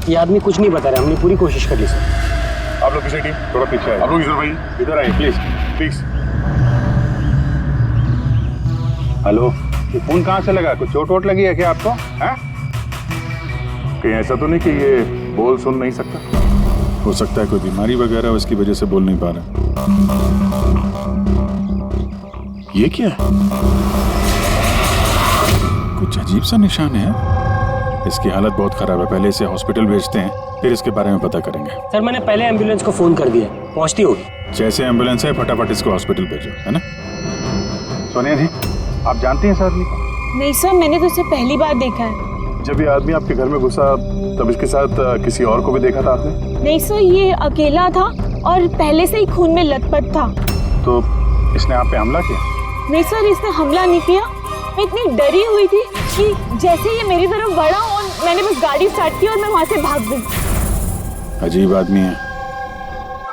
ये आदमी कुछ नहीं बता रहा, हमने पूरी कोशिश कर ली सर। आप लोग पीछे टीम थोड़ा पीछे आए। आप लोग इधर भाई इधर आइए प्लीज प्लीज। हेलो, ये फोन कहाँ से लगा? कुछ चोट वोट लगी है क्या आपको? हैं? कहीं ऐसा तो नहीं कि ये बोल सुन नहीं सकता? हो सकता है कोई बीमारी वगैरह उसकी वजह से बोल नहीं पा रहा। ये क्या है? कुछ अजीब सा निशान है। इसकी हालत बहुत खराब है, पहले इसे हॉस्पिटल भेजते हैं, फिर इसके बारे में पता करेंगे। सर मैंने पहले एम्बुलेंस को फोन कर दिया, पहुंचती होगी। जैसे एम्बुलेंस है फटाफट इसको हॉस्पिटल भेजो, है ना? सोनिया जी, आप जानती हैं इस आदमी को? नहीं सर, मैंने तो उसे पहली बार देखा है। जब ये आदमी आपके घर में घुसा तब इसके साथ किसी और को भी देखा था आपने? नहीं सर, ये अकेला था और पहले से ही खून में लथपथ था। तो इसने आप पे हमला किया? नहीं सर, इसने हमला नहीं किया। मैं इतनी डरी हुई थी कि जैसे ये मेरी तरफ बढ़ा और मैंने बस गाड़ी स्टार्ट की और मैं वहां से भाग गई। अजीब आदमी है।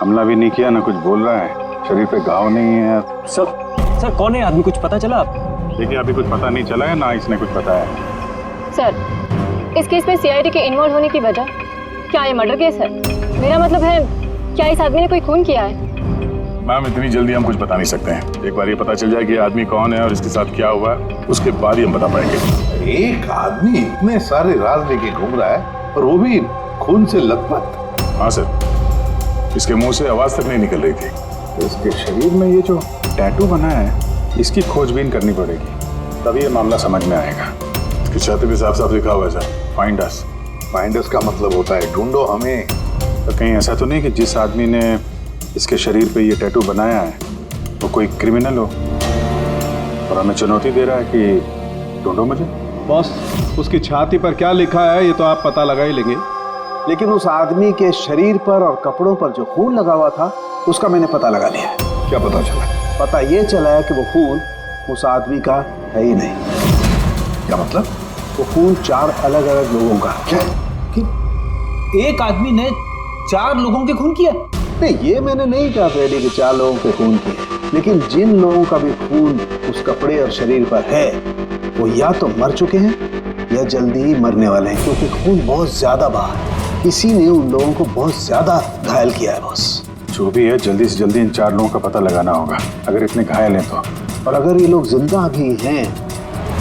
हमला भी नहीं किया, ना कुछ बोल रहा है, शरीर पे घाव नहीं है। सर कौन है आदमी, कुछ पता चला आप? देखिए अभी कुछ पता नहीं चला है, ना इसने कुछ बताया। सर, इस केस में सीआईडी के इन्वॉल्व होने की वजह क्या ये मर्डर केस है? मेरा मतलब है, क्या इस आदमी ने कोई खून किया है? मैम इतनी जल्दी हम कुछ बता नहीं सकते हैं। एक बार ये पता चल जाए कि ये आदमी कौन है और इसके साथ क्या हुआ है, उसके बाद ही हम बता पाएंगे। एक आदमी इतने सारे राज लेके घूम रहा है और वो भी खून से लथपथ। हाँ सर, इसके मुंह से आवाज तक नहीं निकल रही थी। तो इसके शरीर में ये जो टैटू बना है, इसकी खोजबीन करनी पड़ेगी, तभी ये मामला समझ में आएगा। इसकी छाती पे साफ साफ लिखा हुआ है sir, find us. Find us का मतलब होता है ढूंढो हमें। तो कहीं ऐसा तो नहीं कि जिस आदमी ने इसके शरीर पे ये टैटू बनाया है वो कोई क्रिमिनल हो और हमें चुनौती दे रहा है कि ढूंढो मुझे? बॉस, उसकी छाती पर क्या लिखा है ये तो आप पता लगा ही लेंगे, लेकिन उस आदमी के शरीर पर और कपड़ों पर जो खून लगा हुआ था उसका मैंने पता लगा लिया। क्या पता चला? पता ये चला है कि वो खून उस आदमी का है ही नहीं। क्या मतलब? वो खून 4 अलग अलग लोगों का। क्या? एक आदमी ने 4 लोगों के खून किया? नहीं, ये मैंने नहीं कहा फ्रेडी कि 4 लोगों के खून किए, लेकिन जिन लोगों का भी खून उस कपड़े और शरीर पर है वो या तो मर चुके हैं या जल्दी ही मरने वाले हैं, क्योंकि खून बहुत ज्यादा बहा है। इसी ने उन लोगों को बहुत ज्यादा घायल किया है बॉस। जो भी है जल्दी से जल्दी इन 4 लोगों का पता लगाना होगा, अगर इतने घायल हैं तो। और अगर ये लोग जिंदा भी हैं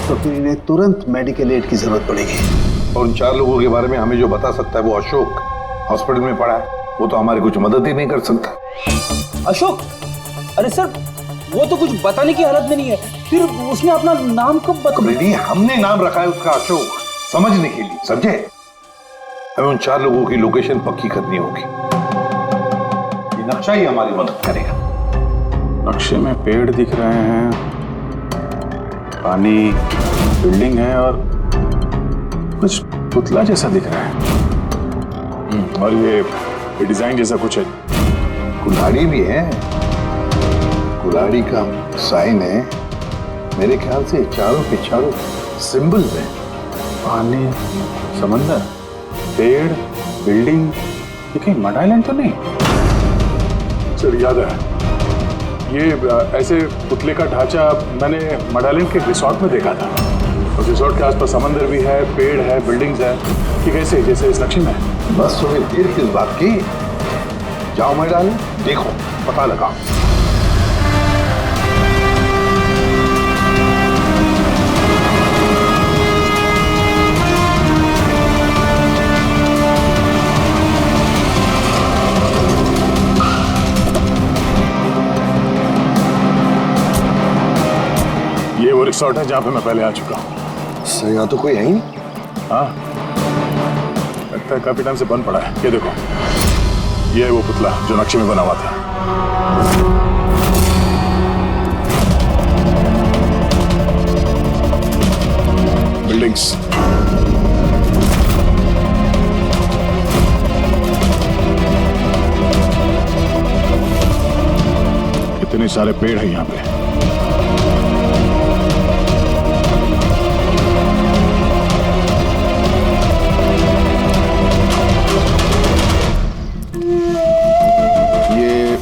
तो फिर इन्हें तुरंत मेडिकल एड की जरूरत पड़ेगी। और उन 4 लोगों के बारे में हमें जो बता सकता है वो अशोक, हॉस्पिटल में पड़ा है, वो तो हमारी कुछ मदद ही नहीं कर सकता। अशोक? अरे सर, वो तो कुछ बताने की हालत में नहीं है, फिर उसने अपना नाम कब बताया? हमने नाम रखा है उसका अशोक, समझने के लिए, समझे? हमें उन 4 लोगों की लोकेशन पक्की करनी होगी। ये नक्शा ही हमारी मदद करेगा। नक्शे में पेड़ दिख रहे हैं, पानी, बिल्डिंग है और कुछ पुतला जैसा दिख रहा है, और ये डिजाइन जैसा कुछ है। कुल्हाड़ी भी है, कुल्हाड़ी का साइन है। मेरे ख्याल से चारों के चारों सिंबल्स हैं। पानी, समंदर, पेड़, बिल्डिंग, ये कहीं मड आइलैंड तो नहीं? सर याद है, ये ऐसे पुतले का ढांचा मैंने मडालिन के रिसोर्ट में देखा था। उस रिसोर्ट के आसपास समंदर भी है, पेड़ है, बिल्डिंग्स है, ठीक है, ऐसे जैसे इस नक्शे में है। बस तुम्हें देर किस बात की? जाओ मैदान, देखो, पता लगा। ये वो रिसोर्ट है जहाँ पे मैं पहले आ चुका हूँ। सर यहाँ तो कोई है ही नहीं। हाँ, लगता है काफी टाइम से बंद पड़ा है। ये देखो, ये है वो पुतला जो नक्शे में बना हुआ था। बिल्डिंग्स, इतने सारे पेड़ हैं यहाँ पे।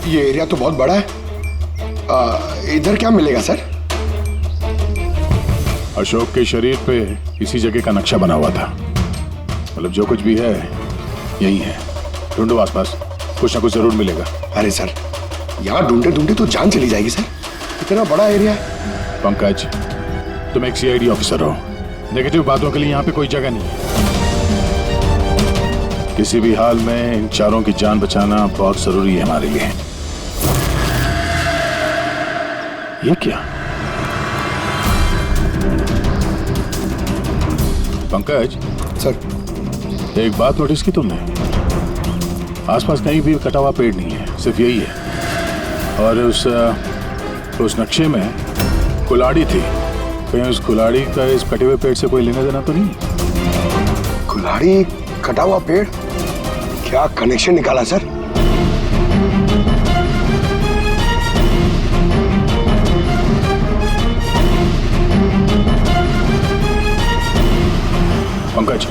ये एरिया तो बहुत बड़ा है। इधर क्या मिलेगा सर? अशोक के शरीर पे इसी जगह का नक्शा बना हुआ था। मतलब जो कुछ भी है यही है। ढूंढो आसपास, कुछ ना कुछ जरूर मिलेगा। अरे सर, यहाँ ढूंढते ढूंढते तो जान चली जाएगी सर, इतना बड़ा एरिया है। पंकज, तुम एक सीआईडी ऑफिसर हो, नेगेटिव बातों के लिए यहाँ पे कोई जगह नहीं है। किसी भी हाल में इन चारों की जान बचाना बहुत जरूरी है हमारे लिए। ये क्या? पंकज सर, एक बात नोटिस की तुमने? आसपास कहीं भी कटा हुआ पेड़ नहीं है, सिर्फ यही है। और उस नक्शे में कुल्हाड़ी थी। कहीं उस कुल्हाड़ी का इस कटे हुए पेड़ से कोई लेना देना तो नहीं? कुल्हाड़ी, कटा हुआ पेड़, क्या कनेक्शन निकाला सर? पंकज,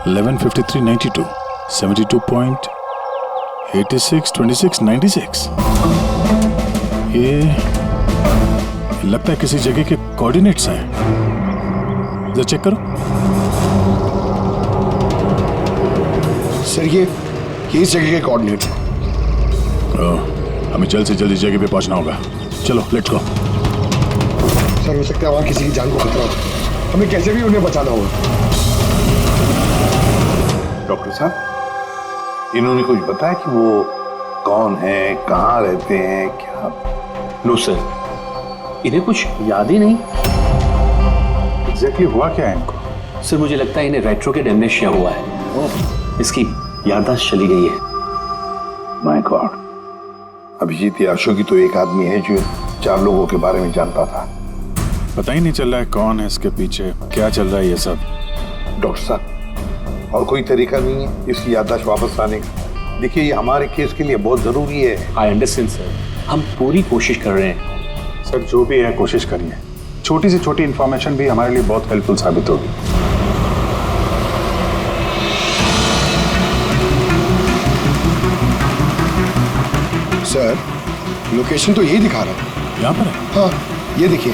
.11 53 92 72.86 26 96। ये लगता है किसी जगह के कोऑर्डिनेट्स हैं। जरा चेक करो। सर, ये इस जगह के कोऑर्डिनेट्स हैं। हमें जल्द से जल्द इस जगह पे पहुंचना होगा। चलो, लेट्स गो। सर, हो सकता है वहां किसी की जान को खतरा हो, हमें कैसे भी उन्हें बचाना होगा। डॉक्टर साहब, इन्होंने कुछ बताया कि वो कौन है, कहाँ रहते हैं, क्या? नो सर, इन्हें कुछ याद ही नहीं। एग्जैक्टली हुआ क्या है इनको? सर, मुझे लगता है इन्हें रेट्रोकेड एमनेशिया हुआ है। इसकी याददाश्त चली गई है। माय गॉड, अभिजीत या अशोक ही तो एक आदमी है जो 4 लोगों के बारे में जानता था। पता ही नहीं चल रहा है कौन है इसके पीछे, क्या चल रहा है ये सब। डॉक्टर साहब, और कोई तरीका नहीं है इसकी याददाश्त वापस लाने का? देखिए, ये हमारे केस के लिए बहुत जरूरी है। आई अंडरस्टैंड सर, हम पूरी कोशिश कर रहे हैं। सर, जो भी है कोशिश करिए। छोटी से छोटी इंफॉर्मेशन भी हमारे लिए बहुत हेल्पफुल साबित होगी। सर, लोकेशन तो यही दिखा रहा है। यहाँ पर है? हाँ, ये देखिए।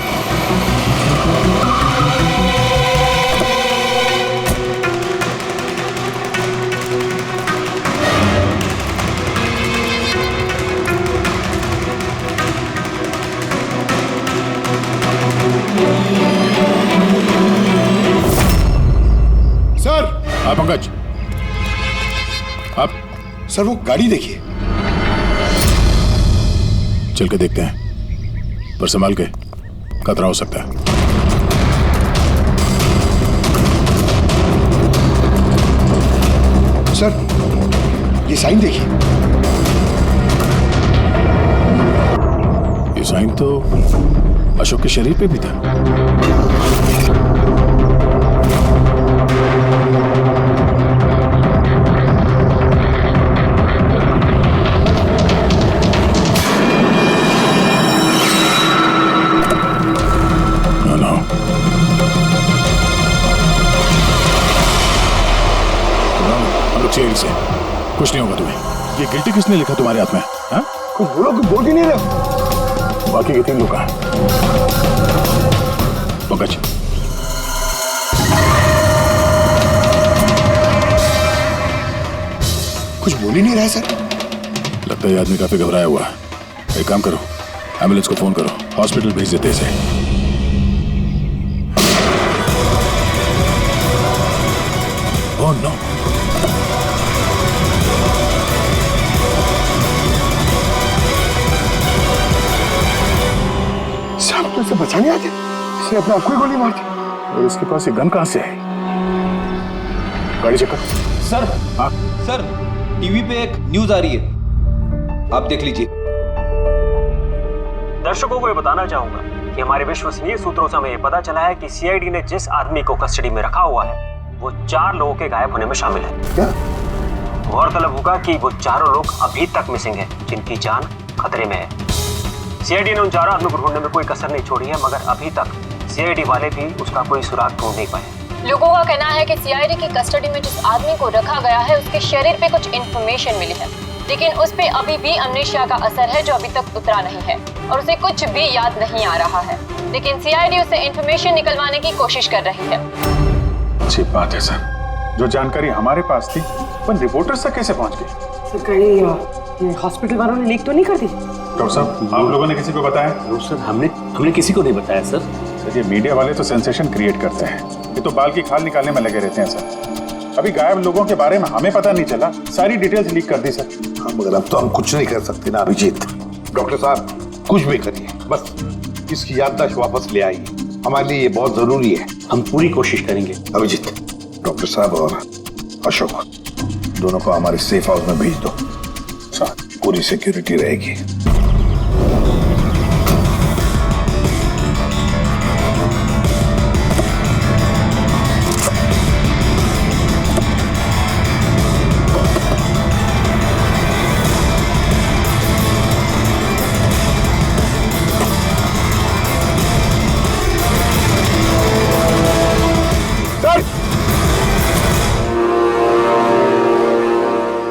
सर, हाँ पंकज, आप सर वो गाड़ी देखिए। चल के देखते हैं, पर संभाल के, खतरा हो सकता है। सर, ये साइन देखिए। ये साइन तो अशोक के शरीर पे भी था। कुछ नहीं होगा तुम्हें। ये गिल्टी किसने लिखा तुम्हारे हाथ में? हाँ? कुछ बोलो, कुछ बोल ही नहीं रहे। बाकी के 3 लोग कहाँ हैं? पंकज, कुछ बोल ही नहीं रहा सर। लगता है ये आदमी काफी घबराया हुआ है। एक काम करो, एम्बुलेंस को फोन करो, हॉस्पिटल भेज देते इसे। ओह नो, साहब तो इसे बचाने आते, इसने अपने आप को ही गोली मार दी। और इसके पास ये गन कहां से है? गाड़ी चेक कर। सर, हाँ? सर, टीवी पे एक न्यूज आ रही है, आप देख लीजिए। दर्शकों को ये बताना चाहूंगा कि हमारे विश्वसनीय सूत्रों से हमें ये पता चला है कि सीआईडी ने जिस आदमी को कस्टडी में रखा हुआ है वो 4 लोगों के गायब होने में शामिल है। क्या? गौरतलब होगा कि वो 4 लोग अभी तक मिसिंग हैं, जिनकी जान खतरे में है। सीआईडी ने उन 4 आदमियों को ढूंढने में कोई कसर नहीं छोड़ी है, मगर अभी तक सीआईडी वाले भी उसका कोई सुराग ढूंढ नहीं पाए। लोगों का कहना है कि सीआईडी की कस्टडी में जिस आदमी को रखा गया है उसके शरीर पे कुछ इंफॉर्मेशन मिली है, लेकिन उस पे अभी भी अमनेशिया का असर है जो अभी तक उतरा नहीं है और उसे कुछ भी याद नहीं आ रहा है। लेकिन सीआईडी उसे इंफॉर्मेशन निकलवाने की कोशिश कर रही है। अच्छी बात है सर, जो जानकारी हमारे पास थी पर रिपोर्टर्स तक कैसे पहुंच गई? कहीं हॉस्पिटल वालों ने लीक तो नहीं कर दी? डॉक्टर साहब, आप लोगों ने किसी को बताया? नो सर, हमने किसी को नहीं बताया सर। सर, ये मीडिया वाले तो सेंसेशन क्रिएट करते हैं, ये तो बाल की खाल निकालने में लगे रहते हैं सर। अभी गायब लोगों के बारे में हमें पता नहीं चला, सारी डिटेल्स लीक कर दी सर। हाँ, मगर अब तो हम कुछ नहीं कर सकते ना अभिजीत। डॉक्टर साहब, कुछ भी करिए, बस इसकी याददाश्त वापस ले आइए, हमारे लिए ये बहुत जरूरी है। हम पूरी कोशिश करेंगे। अभिजीत, डॉक्टर साहब और अशोक दोनों को हमारे सेफ हाउस में भेज दो, पूरी सिक्योरिटी रहेगी।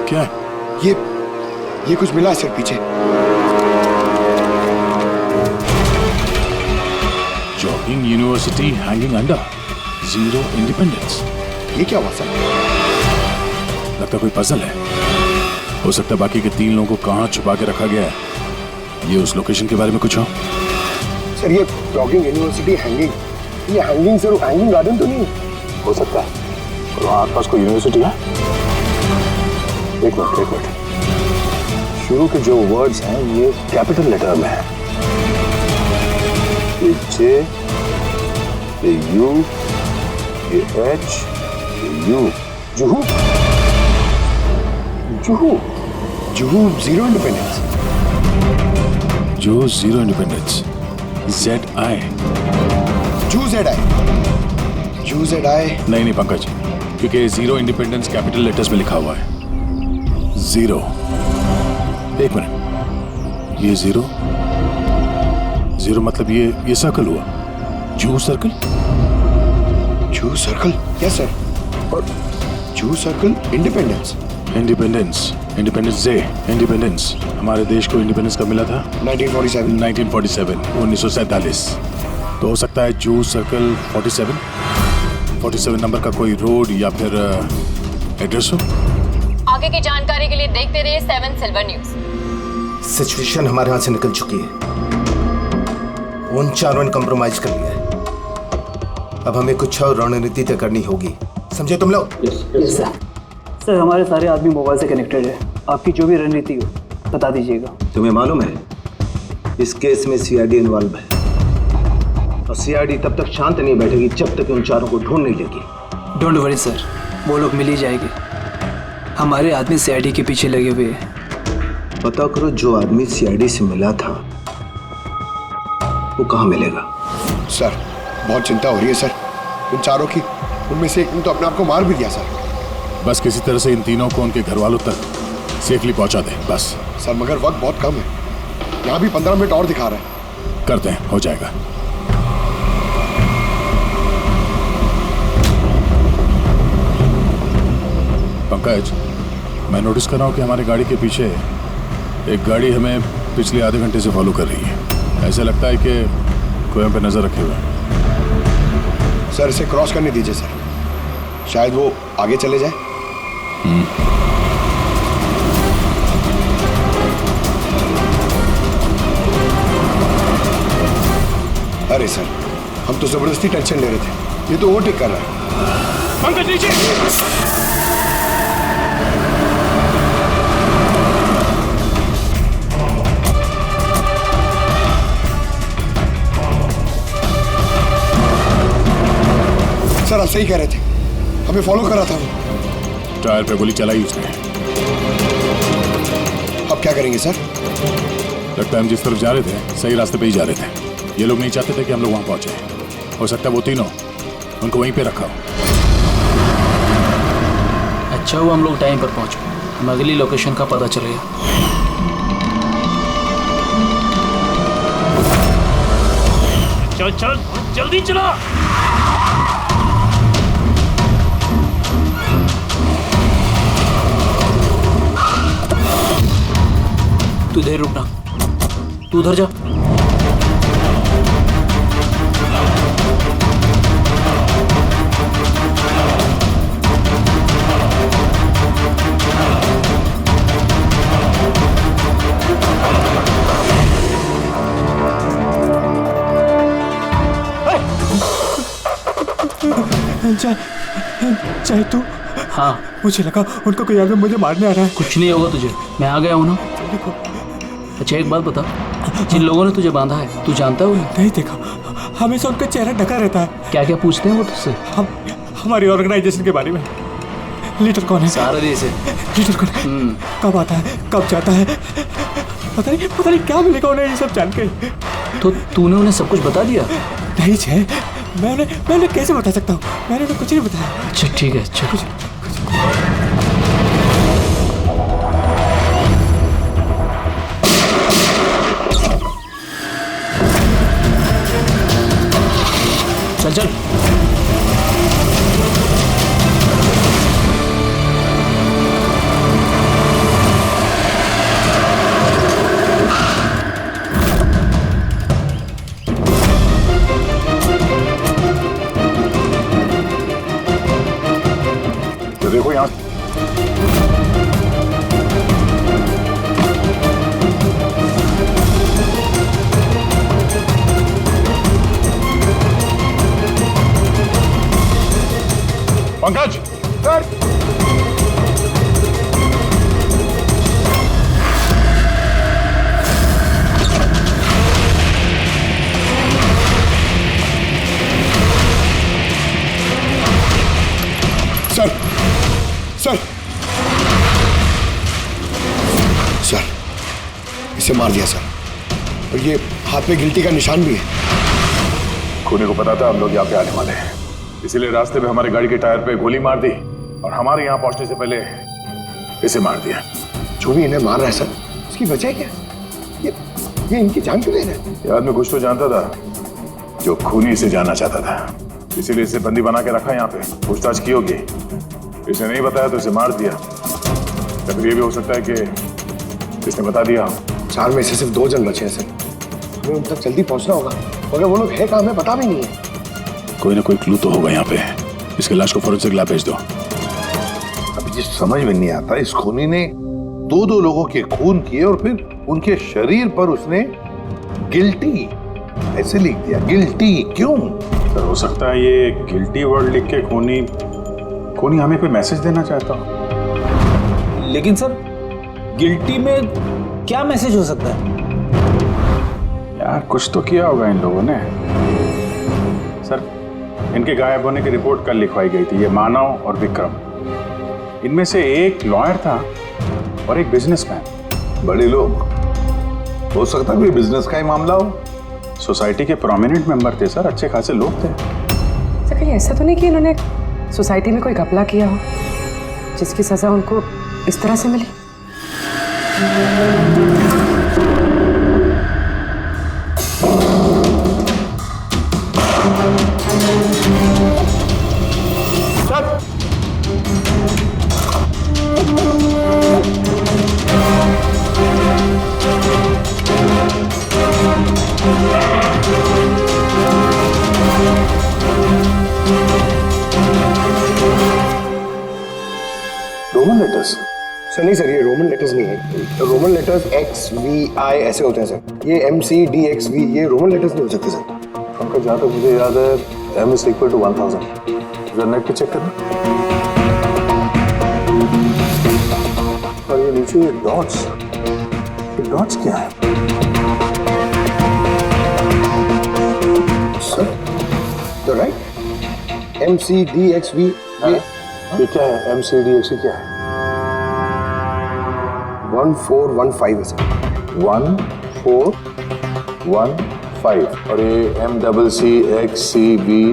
क्या? ये कुछ मिला है सर पीछे। Jogging university hanging under, 0 independence. ये क्या हुआ सर? लगता कोई पजल है। हो सकता है बाकी के 3 लोगों को कहाँ छुपा के रखा गया है। ये उस लोकेशन के बारे में कुछ हो? सर, ये जॉगिंग यूनिवर्सिटी हैंगिंग, ये हैंगिंग सर हैंगिंग गार्डन तो नहीं हो सकता है। और वहाँ आसपास कोई यूनिवर्सिटी है? एक मिनट, शुरू के जो वर्ड्स हैं ये कैपिटल लेटर में है। ये J, ये U, ये H, ये U। जुहू, जुहू, जुहू 0 इंडिपेंडेंस। जो 0 इंडिपेंडेंस, ZI। जू ZI। नहीं पंकज, क्योंकि 0 इंडिपेंडेंस कैपिटल लेटर्स में लिखा हुआ है। 0, एक मिनट, ये 0 मतलब ये सर्कल हुआ, जू सर्कल। जू सर्कल? Yes sir. और जू सर्कल इंडिपेंडेंस डे। इंडिपेंडेंस, हमारे देश को इंडिपेंडेंस कब मिला था? 1947, 1947। तो हो सकता है जू सर्कल 47 नंबर का कोई रोड या फिर एड्रेस हो। आगे की जानकारी के लिए देखते रहिए 7 सिल्वर न्यूज। सिचुएशन हमारे हाथ से निकल चुकी है, उन 4 ने कंप्रोमाइज कर लिया है। अब हमें कुछ और रणनीति तय करनी होगी, समझे तुम लोग? Yes sir. सर, हमारे सारे आदमी मोबाइल से कनेक्टेड है, आपकी जो भी रणनीति हो बता दीजिएगा। तुम्हें मालूम है इस केस में सीआईडी इन्वॉल्व है, और सीआईडी तब तक शांत नहीं बैठेगी जब तक उन 4 को ढूंढ नहीं लेगी। डोंट वरी सर, वो लोग मिल ही जाएंगे। हमारे आदमी सीआईडी के पीछे लगे हुए हैं। पता करो जो आदमी सीआईडी से मिला था वो कहाँ मिलेगा। सर, बहुत चिंता हो रही है सर, उन 4 की। उनमें से एक ने तो अपने आप को मार भी दिया सर। बस किसी तरह से इन तीनों को उनके घर वालों तक सेफली पहुंचा दें बस। सर, मगर वक्त बहुत कम है, यहाँ भी 15 मिनट और दिखा रहा है। करते हैं, हो जाएगा। पंकज, मैं नोटिस कर रहा हूँ कि हमारी गाड़ी के पीछे एक गाड़ी हमें पिछले आधे घंटे से फॉलो कर रही है। ऐसा लगता है कि कोई हम पे नजर रखे हुए है। सर इसे क्रॉस करने दीजिए सर, शायद वो आगे चले जाए। अरे सर, हम तो जबरदस्ती टेंशन ले रहे थे, ये तो ओवरटेक कर रहा है। पंकज नीचे। सर आप सही कह रहे थे, हमें फॉलो कर रहा था वो। टायर पे गोली चलाई उसने। अब क्या करेंगे सर? लगता है हम जिस तरफ जा रहे थे सही रास्ते पे ही जा रहे थे। ये लोग नहीं चाहते थे कि हम लोग वहां पहुंचे। हो सकता है वो तीनों उनको वहीं पे रखा हो। अच्छा हुआ हम लोग टाइम पर पहुंचे, हम अगली लोकेशन का पता चल गया। चल चल जल्दी चला। तू इधर रुकना, तू उधर जा। चाहे तू। हाँ मुझे लगा उनको कोई आदमी मुझे मारने आ रहा है। कुछ नहीं होगा तुझे, मैं आ गया हूँ ना। अच्छा एक बात बता, जिन लोगों ने तुझे बांधा है तू जानता है उन्हें? नहीं देखा, हमेशा उनका चेहरा ढका रहता है। क्या क्या पूछते हैं वो तुझसे? हम हमारी ऑर्गेनाइजेशन के बारे में। लीडर कौन है? सारा देश है। लीडर कौन है? कब आता है, कब जाता है? पता नहीं क्या मिलेगा उन्हें ये सब जान के। तो तूने उन्हें सब कुछ बता दिया? नहीं छे, मैं कैसे बता सकता हूँ? मैंने तो कुछ नहीं बताया। अच्छा ठीक है, अच्छा कुछ। चल चल। तो देखो यहाँ Pankaj sir. Sir sir sir इसे मार दिया सर, और ये हाथ पे गिल्टी का निशान भी है। खूनी को पता था हम लोग यहाँ पे आने वाले हैं, इसीलिए रास्ते में हमारी गाड़ी के टायर पे गोली मार दी और हमारे यहाँ पहुंचने से पहले इसे मार दिया। जो भी इन्हें मार रहा है सर, उसकी वजह क्या? ये इनकी जान क्यों ले रहे हैं? ये आदमी कुछ तो जानता था, जो खूनी इसे जानना चाहता था, इसीलिए इसे बंदी बना के रखा यहाँ पे। पूछताछ की होगी, इसे नहीं बताया तो इसे मार दिया। या फिर ये भी हो सकता है कि इसने बता दिया। 4 में से सिर्फ 2 जन बचे हैं सर, हमें उन तक जल्दी पहुंचना होगा। अगर वो लोग है कहाँ हमें पता भी नहीं है। कोई ना कोई क्लू तो होगा यहाँ पे। इसके लाश को फोरेंसिक लैब भेज दो। अभी जिस समझ में नहीं आता, इस खूनी ने 2 लोगों के खून किए और फिर उनके शरीर पर उसने गिल्टी ऐसे लिख दिया। गिल्टी क्यों? सर हो सकता है ये गिल्टी वर्ड लिख के खूनी हमें कोई मैसेज देना चाहता हो। लेकिन सर गिल्टी में क्या मैसेज हो सकता है? यार कुछ तो किया होगा इन लोगों ने। सर इनके गायब होने की रिपोर्ट कल लिखवाई गई थी। ये मानव और विक्रम, इनमें से एक लॉयर था और एक बिजनेसमैन। बड़े लोग, हो सकता है कोई बिजनेस का ही मामला हो। सोसाइटी के प्रोमिनेंट मेंबर थे सर, अच्छे खासे लोग थे। सर कहीं ऐसा तो नहीं कि इन्होंने सोसाइटी में कोई घपला किया हो जिसकी सजा उनको इस तरह से मिली? सर सर नहीं सर, ये रोमन लेटर्स नहीं है। रोमन लेटर्स XVI ऐसे होते हैं सर। ये MCDXV ये रोमन लेटर्स नहीं हो सकते सर। पंकज, जहाँ तक मुझे याद है M is equal to 1000। जरा नेट पे चेक करना। और ये नीचे ये डॉट्स क्या है? सर तो राइट MCDXV ये क्या है? MCDXV क्या है? 1415 है सर। 1415 और ये MCCXCBII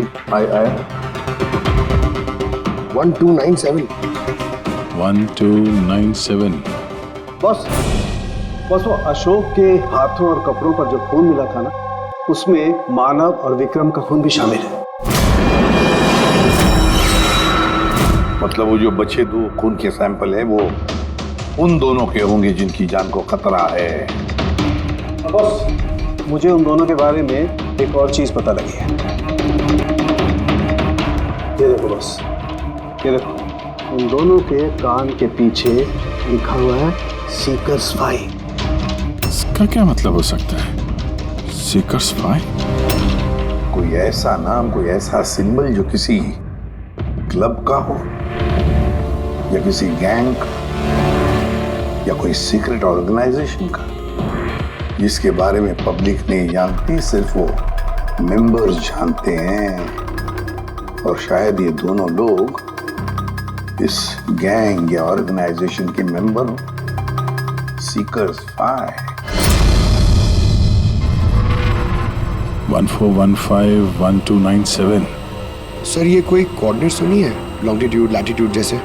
1297। 1297। बस वो अशोक के हाथों और कपड़ों पर जो खून मिला था ना, उसमें मानव और विक्रम का खून भी शामिल है। मतलब वो जो बचे दो खून के सैंपल है वो उन दोनों के होंगे जिनकी जान को खतरा है। बस मुझे उन दोनों के बारे में एक और चीज पता लगी है। ये देखो बस, ये देखो, उन दोनों के कान के पीछे लिखा हुआ है सीकर्स 5। इसका क्या मतलब हो सकता है? सीकर्स 5? कोई ऐसा नाम, कोई ऐसा सिंबल जो किसी क्लब का हो या किसी गैंग या कोई सीक्रेट ऑर्गेनाइजेशन का, जिसके बारे में पब्लिक नहीं जानती, सिर्फ वो मेंबर्स जानते हैं। और शायद ये दोनों लोग इस गैंग या ऑर्गेनाइजेशन के मेंबर हो। सीकर्स 5। 1415 1297। सर ये कोई कोऑर्डिनेट्स तो नहीं है, लॉन्गिट्यूड लैटिट्यूड जैसे?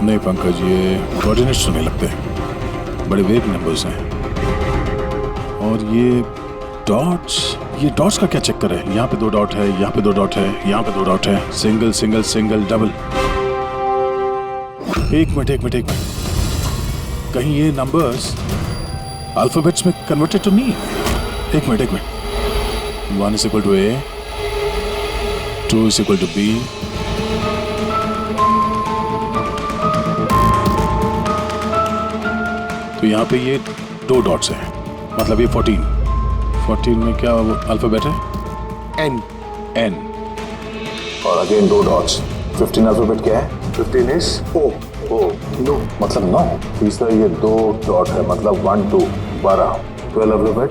नहीं पंकज, ये कोऑर्डिनेट्स तो नहीं लगते, बड़े वेग नंबर्स हैं। और ये डॉट्स का क्या चक्कर है? यहाँ पे 2 डॉट है, यहाँ पे 2 डॉट है, यहाँ पे 2 डॉट है, सिंगल सिंगल सिंगल डबल। एक मिनट, कहीं ये नंबर्स अल्फाबेट्स में कन्वर्टेड तो नहीं? एक minute. 1 is equal to A, 2 is equal to B, तो यहाँ पे ये 2 डॉट्स हैं, मतलब ये 14 में क्या अल्फाबेट है? N। और अगेन 2 डॉट्स। 15 अल्फाबेट क्या है? 15 is O। नो मतलब 9। तीसरा ये 2 डॉट है, मतलब 1 2 12। 12 अल्फाबेट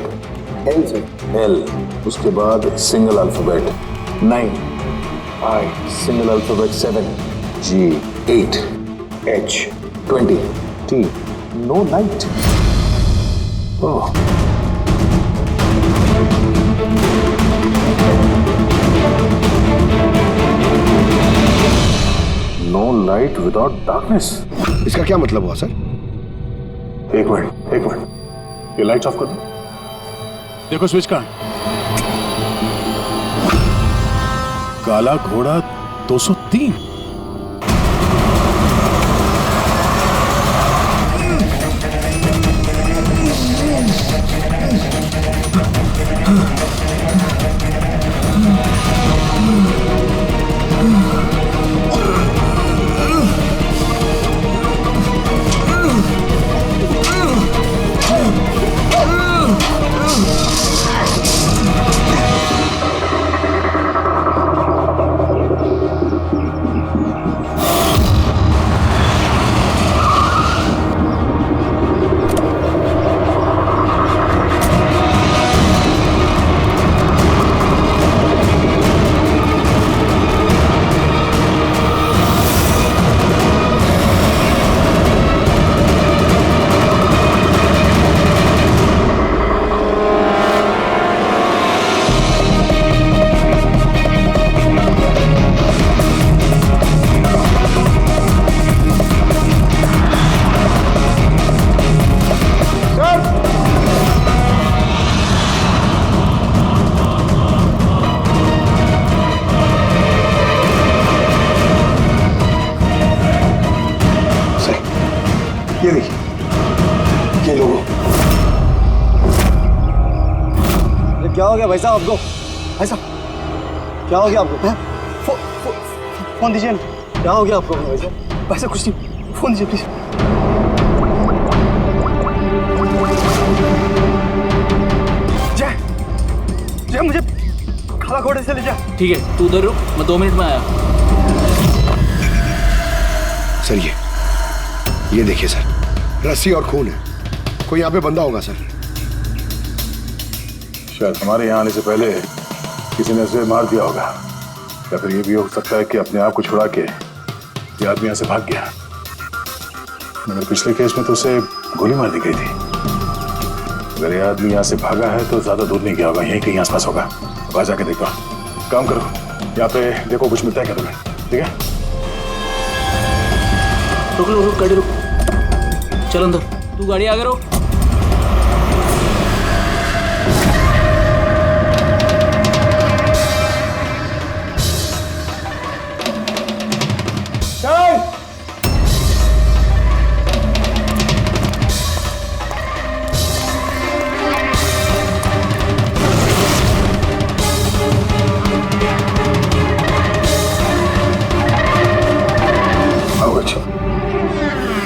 L सर। L। उसके बाद single alphabet 9। I single alphabet 7। G 8। H 20। T no night. Oh, no light without darkness. इसका क्या मतलब हुआ सर? एक मिनट, ये लाइट ऑफ कर दो। देखो स्विच का काला घोड़ा 203। ये देखिए, ये लोगो। क्या हो गया भाई साहब आपको? भाई साहब क्या हो गया आपको? फोन दीजिए। क्या हो गया आपको भाई साहब? भाई साहब कुछ नहीं, फोन दीजिए प्लीज। जय जय मुझे खाला खोटे से ले जा। ठीक है, तू उधर रुक, मैं 2 मिनट में आया। सर ये देखिए सर, रस्सी और खून है। कोई यहाँ पे बंदा होगा सर। शायद हमारे यहाँ आने से पहले किसी ने उसे मार दिया होगा, या फिर ये भी हो सकता है कि अपने आप को छुड़ा के ये आदमी यहाँ से भाग गया। मगर पिछले केस में तो उसे गोली मार दी गई थी। अगर ये आदमी यहाँ से भागा है तो ज्यादा दूर नहीं गया होगा, यहीं कहीं आसपास होगा। वहां जाके देखो। काम करो, यहाँ पे देखो कुछ मिलता है क्या तुम्हें, ठीक है? रुक लो, रुक गाड़ी रुक, चल अंदर। तू गाड़ी आगे रोक।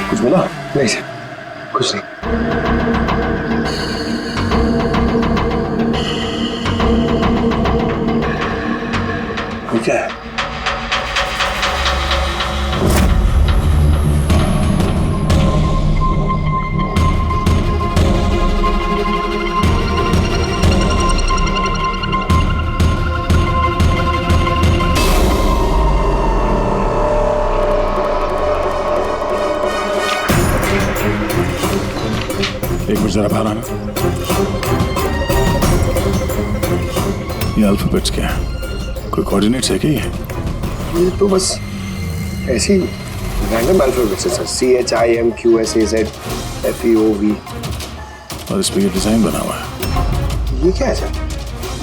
कुछ मिला? नहीं सर, कुछ नहीं। क्या है? एक मिनट जरा बाहर आना। ये अल्फाबेट्स क्या है? कोई कोऑर्डिनेट्स है क्या ये? ये तो बस ऐसी रैंडम अल्फाबेट्स है सर। CHIMQSAZFEOV। और इस पे ये डिजाइन बना हुआ है। ये क्या है सर?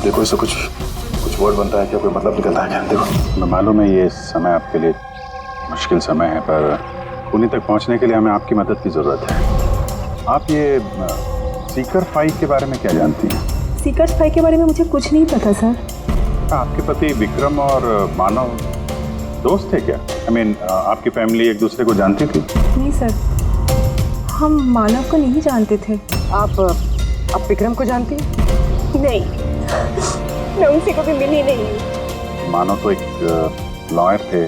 देखो इससे कुछ वर्ड बनता है क्या, कोई मतलब निकलता है क्या? देखो, मैं मालूम है ये समय आपके लिए मुश्किल समय है, पर उन्हीं तक पहुंचने के लिए हमें आपकी मदद की जरूरत है। आप ये सीकर फाई के बारे में क्या जानती हैं? सीकर फाई के बारे में मुझे कुछ नहीं पता सर। आपके पति विक्रम और मानव दोस्त थे क्या? I mean, आपकी फैमिली एक दूसरे को जानती थी? नहीं सर, हम मानव को नहीं जानते थे। आप विक्रम को जानती हैं? नहीं, मैं उनसे कभी मिली नहीं। मानव तो एक लॉयर थे,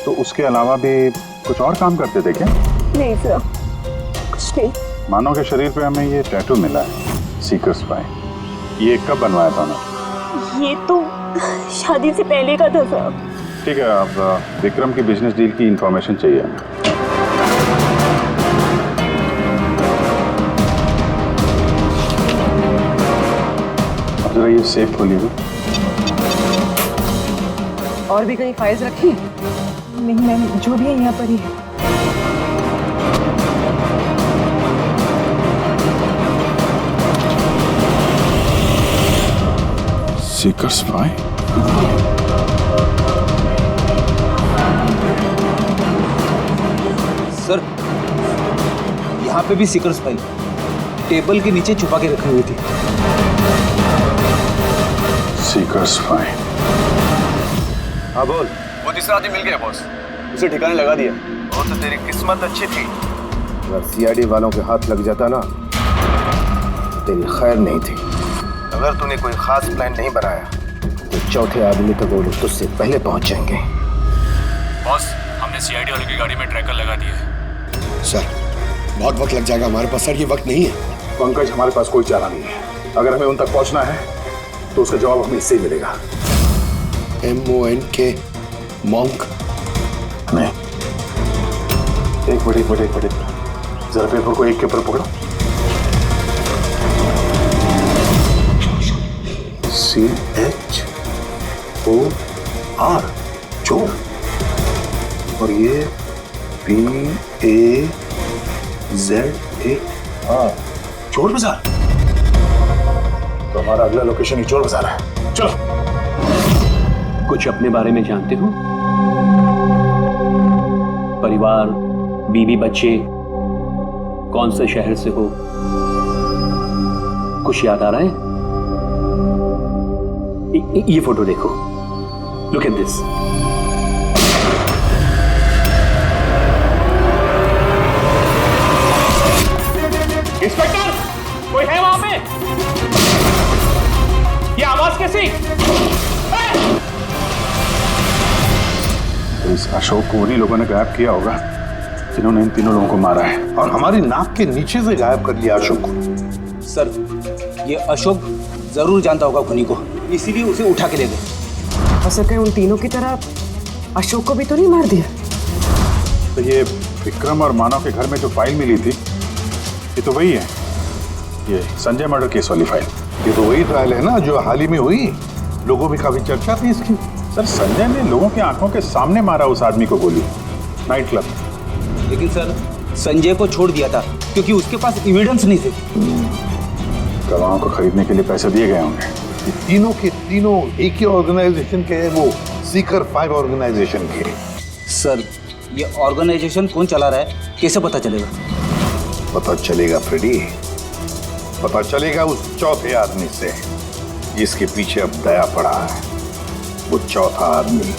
तो उसके अलावा भी कुछ और काम करते थे क्या? नहीं सर, कुछ नहीं। मानव के शरीर पे हमें ये टैटू मिला है, सीकर्स फाई। ये कब बनवाया था उन्होंने? ये तो शादी से पहले का था सर। ठीक है, अब विक्रम की बिजनेस डील की इंफॉर्मेशन चाहिए हमें। अब जरा ये सेफ खोलिएगा। और भी कहीं फाइल्स रखी हैं? नहीं मैम, जो भी है यहाँ पर ही है। Seekers phi? सर, यहाँ पे भी सीकर्स फाइल टेबल के नीचे छुपा के रखी हुई थी। सीकर्स फाई? हाँ बोल। वो तीसरा आदमी मिल गया बॉस, उसे ठिकाने लगा दिया। वो तो तेरी किस्मत अच्छी थी, अगर सीआईडी वालों के हाथ लग जाता ना तेरी खैर नहीं थी। अगर तूने कोई खास प्लान नहीं बनाया तो चौथे आदमी तक वो लोग तुझसे पहले पहुंच जाएंगे। बॉस, हमने सीआईडी वाले की गाड़ी में ट्रैकर लगा दिया है। सर बहुत वक्त लग जाएगा हमारे पास। सर ये वक्त नहीं है। पंकज, हमारे पास कोई चारा नहीं है। अगर हमें उन तक पहुंचना है तो उसका जवाब हमें इससे ही मिलेगा। MONK monk? नहीं, एक मिनट, जरा पेपर को एक के ऊपर पकड़ो। CHOR, चोर। और ये PAZAR, चोर बाजार। तो हमारा अगला लोकेशन ही चोर बाजार है। चलो। कुछ अपने बारे में जानते हो? परिवार, बीवी, बच्चे, कौन से शहर से हो? कुछ याद आ रहा है? ये फोटो देखो, लुक एट दिस। ये आवाज कैसी? तो इस अशोक को उन्हीं लोगों ने गायब किया होगा जिन्होंने इन तीनों लोगों को मारा है, और हमारी नाक के नीचे से गायब कर लिया अशोक को। सर, ये अशोक जरूर जानता होगा खुनी को, इसीलिए उसे उठा के ले गए। हो सके उन तीनों की तरह अशोक को भी तो नहीं मार दिया? तो ये विक्रम और मानव के घर में जो फाइल मिली थी, ये तो वही है, ये संजय मर्डर केस वाली फाइल। ये तो वही ट्रायल है ना जो हाल ही में हुई, लोगों में काफी चर्चा थी इसकी। सर, संजय ने लोगों की आंखों के सामने मारा उस आदमी को गोली, नाइट क्लब। लेकिन सर, संजय को छोड़ दिया था क्योंकि उसके पास एविडेंस नहीं थे। गवाहों को खरीदने के लिए पैसे दिए गए होंगे। ये तीनों के तीनों एक ही ऑर्गेनाइजेशन के हैं, वो सीकर 5 ऑर्गेनाइजेशन के। सर, ये ऑर्गेनाइजेशन कौन चला रहा है, कैसे पता चलेगा? पता चलेगा फ्रेडी, पता चलेगा उस चौथे आदमी से जिसके पीछे अब दया पड़ा है। वो चौथा आदमी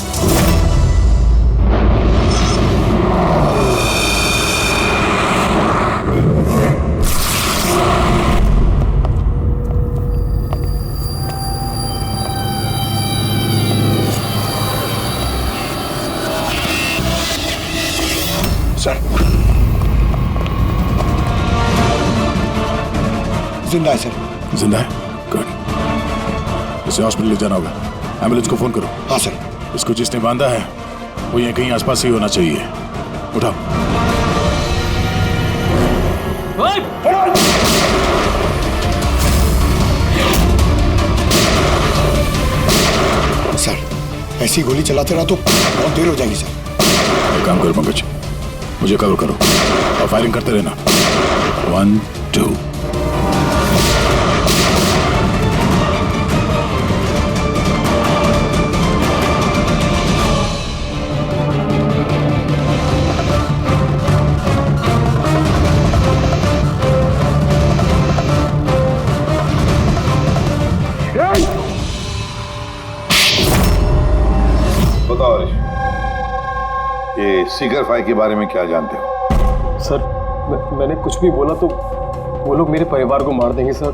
सर, जिंदा है सर। जिंदा है? गुड। इसे हॉस्पिटल ले जाना होगा। एम्बुलेंस को फोन करो। हाँ सर। इसको जिसने बांधा है वो यहीं कहीं आसपास ही होना चाहिए। उठाओ। सर, ऐसी गोली चलाते रहा तो बहुत देर हो जाएगी सर। एक काम करो पंकज, मुझे कवर करो और फायरिंग करते रहना। 1 2। बताओ हरीश, ये सीकर 5 के बारे में क्या जानते हो? सर, मैंने कुछ भी बोला तो वो लोग मेरे परिवार को मार देंगे सर।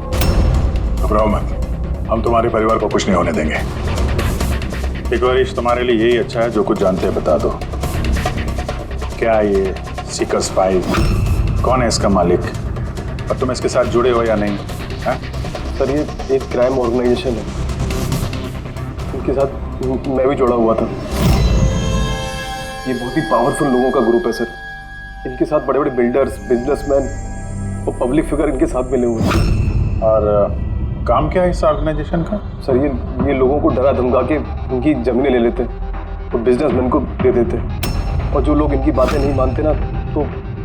घबराओ मत, हम तुम्हारे परिवार को कुछ नहीं होने देंगे। देखो हरीश, तुम्हारे लिए यही अच्छा है, जो कुछ जानते हैं बता दो। क्या ये सीकर 5, कौन है इसका मालिक, और तुम इसके साथ जुड़े हो या नहीं? है? सर, ये एक क्राइम ऑर्गेनाइजेशन है, इनके साथ मैं भी जुड़ा हुआ था। ये बहुत ही पावरफुल लोगों का ग्रुप है सर। इनके साथ बड़े बड़े बिल्डर्स, बिजनेसमैन और पब्लिक फिगर इनके साथ मिले हुए हैं। और काम क्या है इस ऑर्गेनाइजेशन का? सर, ये लोगों को डरा धमका के उनकी जमीनें ले लेते और बिजनेसमैन को दे देते, और जो लोग इनकी बातें नहीं मानते ना तो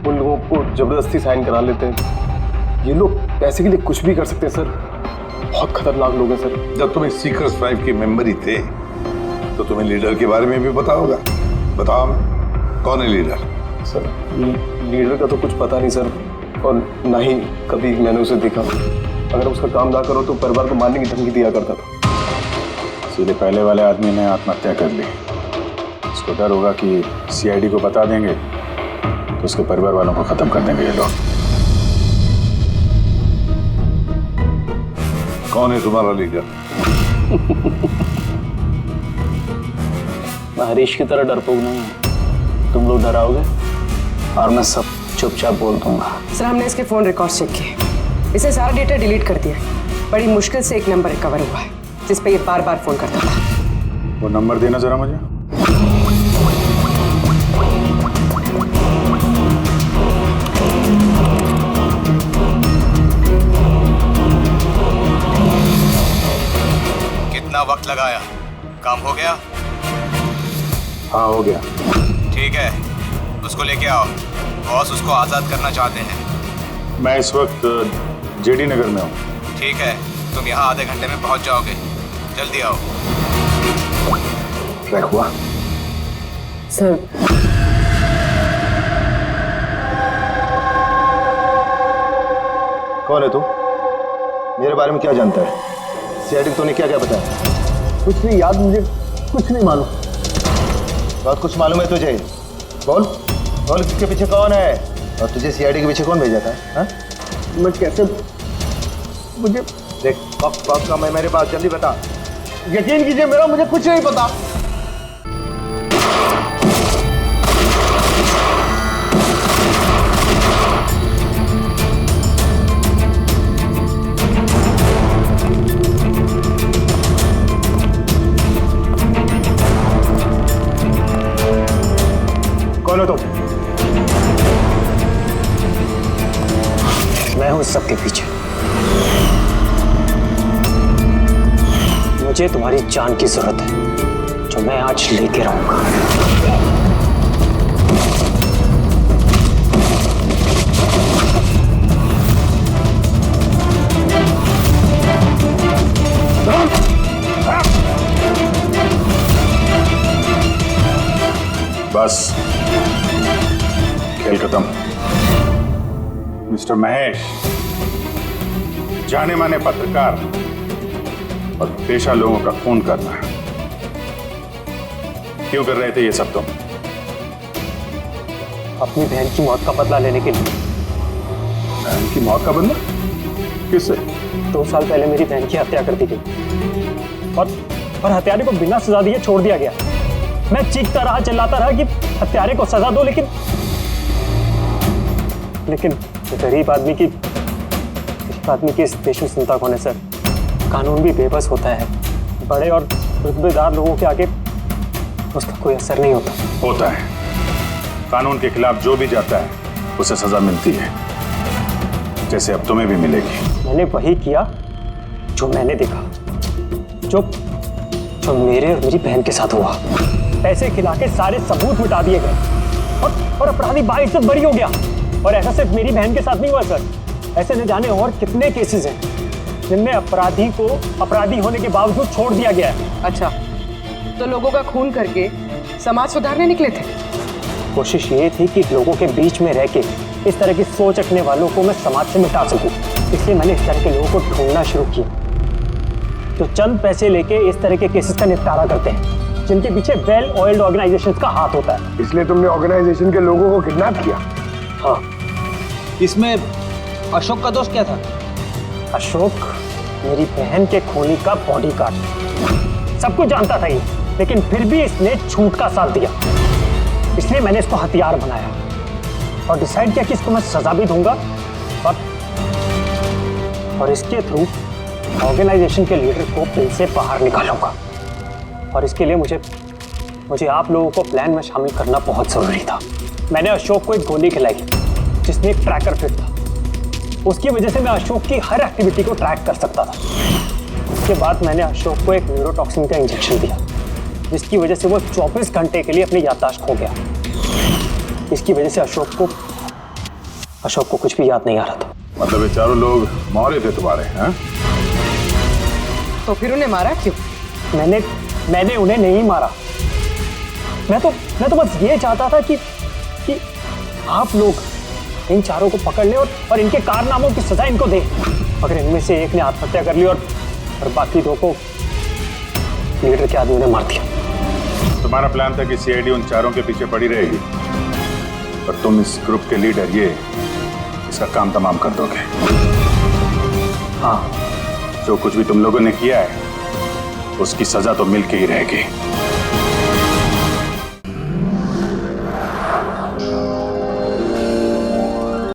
उन लोगों को जबरदस्ती साइन करा लेते हैं। ये लोग पैसे के लिए कुछ भी कर सकते हैं सर। बहुत खतरनाक लोग हैं सर। जब तुम इस सीकर 5 के मेंबर ही थे तो तुम्हें लीडर के बारे में भी पता होगा। बताओ, कौन है लीडर? सर, लीडर का तो कुछ पता नहीं सर, और ना ही कभी मैंने उसे देखा। अगर उसका काम ना करो तो परिवार को मारने की धमकी दिया करता था। इसलिए पहले वाले आदमी ने आत्महत्या कर ली। उसको डर होगा कि सीआईडी को बता देंगे तो उसके परिवार वालों को खत्म कर देंगे ये लोग। कौन है तुम्हारा लीडर? मैं हरीश की तरह डरपोक नहीं हूँ। तुम लोग डराओगे और मैं सब चुपचाप बोल दूंगा। सर, हमने इसके फोन रिकॉर्ड चेक किए, इसे सारा डेटा डिलीट कर दिया। बड़ी मुश्किल से एक नंबर रिकवर हुआ है जिस पे ये बार बार फोन करता था। वो नंबर देना जरा मुझे। कितना वक्त लगाया? काम हो गया? हाँ, हो गया। ठीक है, उसको लेके आओ। बॉस उसको आजाद करना चाहते हैं। मैं इस वक्त जेडी नगर में हूँ। ठीक है, तुम यहाँ आधे घंटे में पहुँच जाओगे। जल्दी आओ। ट्रैक हुआ? सर, कौन है तू? मेरे बारे में क्या जानता है? सीआईडी को तूने क्या क्या बताया? कुछ नहीं याद, मुझे कुछ नहीं मालूम। बहुत कुछ मालूम है तुझे? बोल बोल, किसके पीछे कौन है और तुझे सीआईडी के पीछे कौन भेजा था? हाँ? मैं कैसे? मुझे देख वक्त का मैं मेरे पास, जल्दी बता। यकीन कीजिए मेरा मुझे कुछ नहीं पता। कौन हो तुम? मैं हूं सबके पीछे। मुझे तुम्हारी जान की जरूरत है, जो मैं आज लेके रहूंगा। बस, खेल खत्म। मिस्टर महेश, जाने माने पत्रकार और पेशा लोगों का खून करना, क्यों कर रहे थे ये सब तुम? अपनी बहन की मौत का बदला लेने के लिए। बहन की मौत का बदला? किससे? 2 साल पहले मेरी बहन की हत्या कर दी गई और हत्यारे को बिना सजा दिए छोड़ दिया गया। मैं चीखता रहा, चिल्लाता रहा कि हत्यारे को सजा दो, लेकिन गरीब आदमी की इस देश में चिंता कौन है सर? कानून भी बेबस होता है। बड़े और रुतबेदार लोगों के आगे उसका कोई असर नहीं होता है। कानून के खिलाफ जो भी जाता है उसे सजा मिलती है, जैसे अब तुम्हें भी मिलेगी। मैंने वही किया जो मैंने देखा, जो मेरे और मेरी बहन के साथ हुआ। पैसे खिला के सारे सबूत मिटा दिए गए और अपराधी बाइज्जत बरी हो गया। और ऐसा सिर्फ मेरी बहन के साथ नहीं हुआ सर, ऐसे न जाने और कितने केसेस हैं जिनमें अपराधी को अपराधी होने के बावजूद छोड़ दिया गया है। अच्छा, तो लोगों का खून करके समाज सुधारने निकले थे? कोशिश ये थी कि लोगों के बीच में रह के इस तरह की सोच रखने वालों को मैं समाज से मिटा सकूं। इसलिए मैंने इस तरह के लोगों को ढूंढना शुरू किया, जो चंद पैसे लेके इस तरह के केसेस का निपटारा करते हैं, जिनके पीछे वेल ऑयल्ड ऑर्गेनाइजेशंस का हाथ होता है। इसलिए तुमने ऑर्गेनाइजेशन के लोगों को किडनैप किया? हाँ। इसमें अशोक का दोष क्या था? अशोक मेरी बहन के खूनी का बॉडीगार्ड। सब कुछ जानता था ये, लेकिन फिर भी इसने झूठ का साथ दिया। इसलिए मैंने इसको हथियार बनाया और डिसाइड किया कि इसको मैं सजा भी दूंगा और इसके थ्रू ऑर्गेनाइजेशन के लीडर को बिल से बाहर निकालूंगा। और इसके लिए मुझे आप लोगों को प्लान में शामिल करना बहुत जरूरी था। मैंने अशोक को एक गोली खिलाई जिसमें एक ट्रैकर फिट था। उसकी वजह से मैं अशोक की हर एक्टिविटी को ट्रैक कर सकता था। उसके बाद मैंने अशोक को एक न्यूरोटॉक्सिन का इंजेक्शन दिया, जिसकी वजह से वो 24 घंटे के लिए अपनी याददाश्त खो गया। इसकी वजह से अशोक को कुछ भी याद नहीं आ रहा था। मतलब ये चारों लोग मौरे थे तुम्हारे? हैं? तो फिर उन्हें मारा क्यों? मैंने उन्हें नहीं मारा। मैं तो बस ये चाहता था कि आप लोग इन चारों को पकड़ लें और इनके कारनामों की सजा इनको दें। अगर इनमें से एक ने आत्महत्या कर ली और बाकी 2 को लीडर के आदमी ने मार दिया। तुम्हारा प्लान था कि सीआईडी उन चारों के पीछे पड़ी रहेगी और तुम इस ग्रुप के लीडर इसका काम तमाम कर दोगे। हाँ, जो कुछ भी तुम लोगों ने किया है उसकी सजा तो मिल के ही रहेगी।